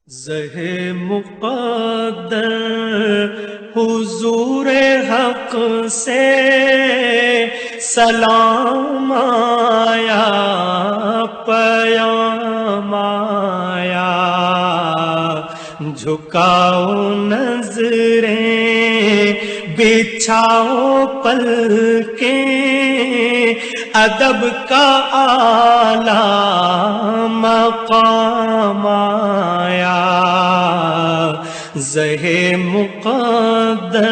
زہ مقدر حضور حق سے سلام آیا، پیام آیا، جھکاؤ نظریں بچھاؤ پلکیں، ادب کا اعلیٰ مقام آیا۔ زہ مقدر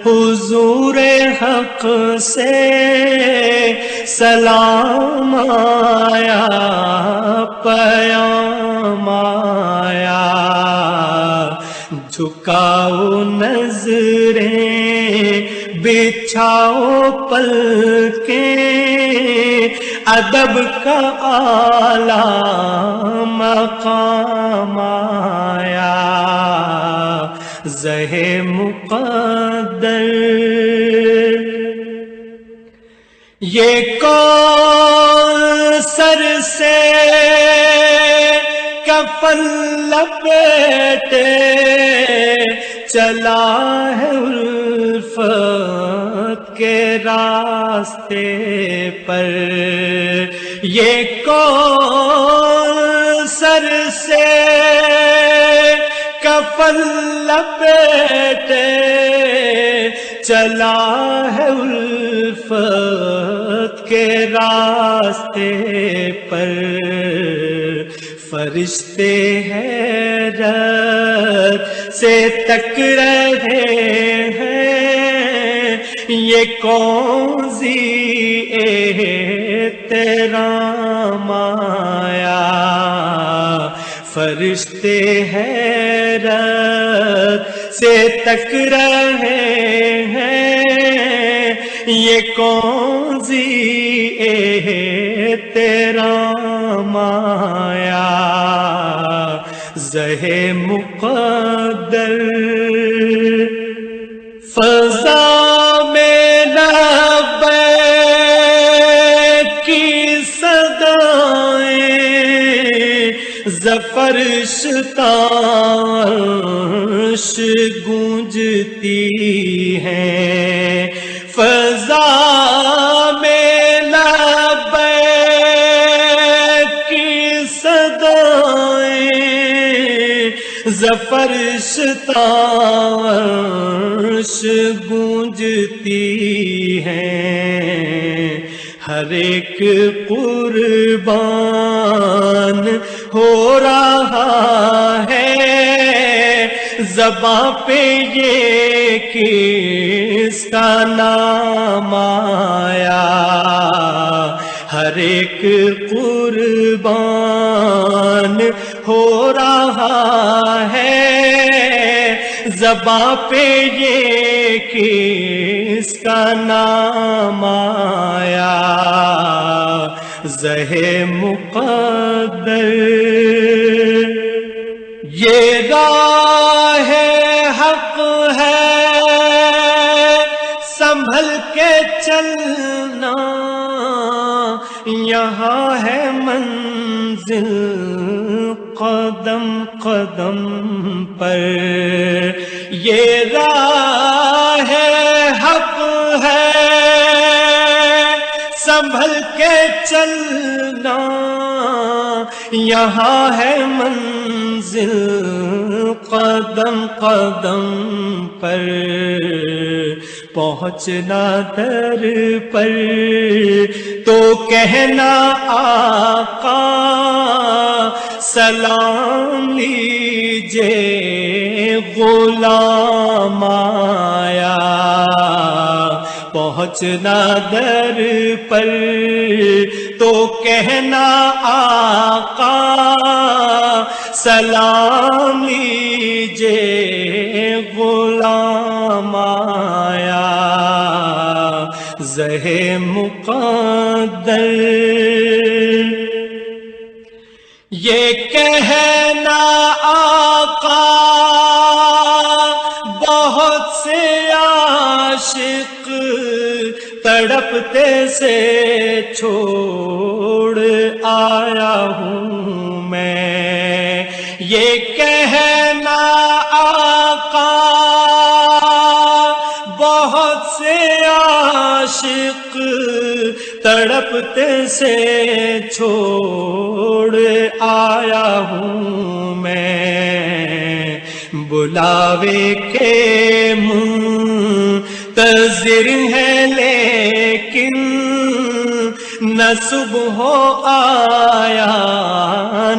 حضور حق سے سلام آیا، پیام آیا، جھکاؤ نظریں بچھاؤ پلکیں، ادب کا اعلیٰ مقام آیا۔ زہ مقدر یہ کون سر سے کفن لپیٹے چلا ہے الفت کے راستے پر، یہ کون سر سے کفن لپیٹے چلا ہے الفت کے راستے پر، فرشتے حیرت سے تک رہے ہیں، یہ کون سی احترام آیا۔ فرشتے حیرت سے تک رہے ہیں، یہ کون سی احترام آیا۔ زہ مقدر فضا میں لبیک کی صدائیں، زفرش تارش گونجتی ہیں، فضا میں لبیک کی صدائیں، زفرش تارش گونجتی ہیں، ہر ایک قربان ہو رہا ہے، زباں پہ یہ کس کا نام آیا۔ ہر ایک قربان ہو رہا ہے، زباں پہ یہ کس کا نام آیا۔ زہ مقدر یہ راہ حق ہے، سنبھل کے چلنا، یہاں ہے منزل قدم قدم پر، یہ راہ حق ہے، سنبھل کے چلنا، یہاں ہے منزل قدم قدم پر، پہنچنا در پر تو کہنا آقا سلام لیجے غلام آیا۔ پہنچنا در پر تو کہنا آقا سلام لیجے غلام آیا۔ زہ مقدر یہ کہنا آقا بہت سے عاشق تڑپتے سے چھوڑ آیا ہوں میں، یہ عاشق تڑپتے سے چھوڑ آیا ہوں میں، بلاوے کے منتظر ہے لیکن نہ صبح آیا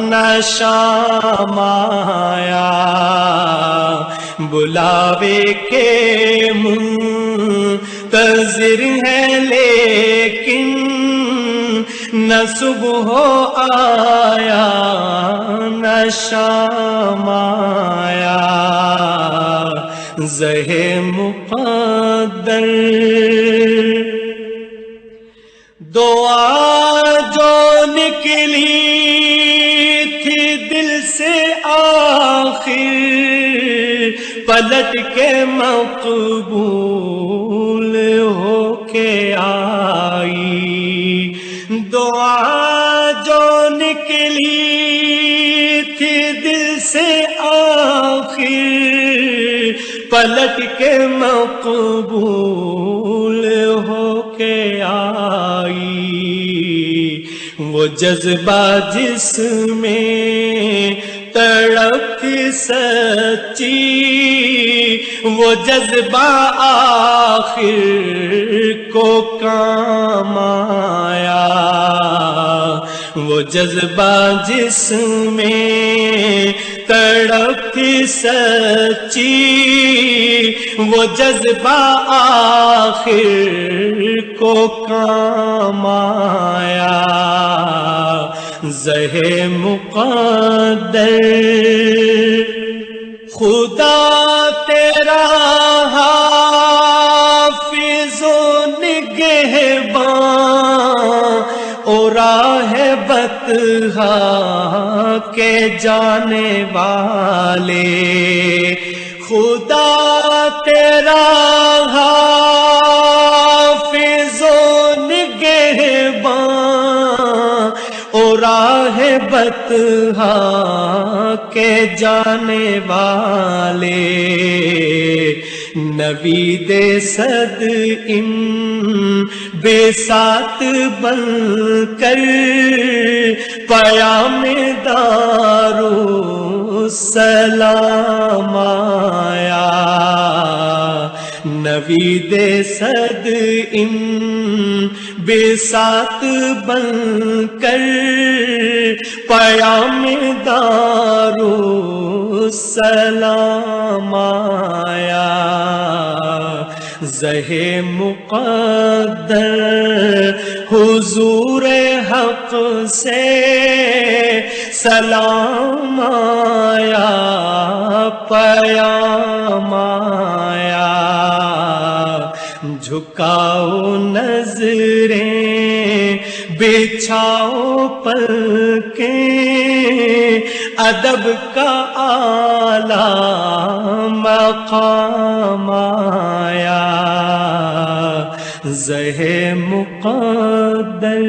نہ شام آیا، بلاوے کے منتظر ہے لیکن نہ صبح آیا نہ شام آیا، زہ مقدر دعا جو نکلی تھی دل سے آخر پلٹ کے مقبول ہو کے آئی، دعا جو نکلی تھی دل سے آخر پلٹ کے مقبول ہو کے آئی، وہ جذبہ جس میں تڑپ تھی سچی وہ جذبہ آخر کو کام آیا، وہ جذبہ جس میں تڑپ تھی سچی وہ جذبہ آخر کو کام آیا، زہ مقدر خدا تیرا حافظ و نگہباں اور راہ بطحا کے جانے والے، خدا تیرا حافظ و نگہباں اور راہ بطحا کے جانے والے، نوید صد بے ساتھ بن کر پیام دارالسلام آیا، نوید صد بے ساتھ بن کر پیام دارالسلام آیا، زہ مقدر حضور حق سے سلام آیا پیام آیا، جھکاؤ نظریں بچھاؤ پلکیں ادب کا اعلیٰ مقام آیا، زہ مقدر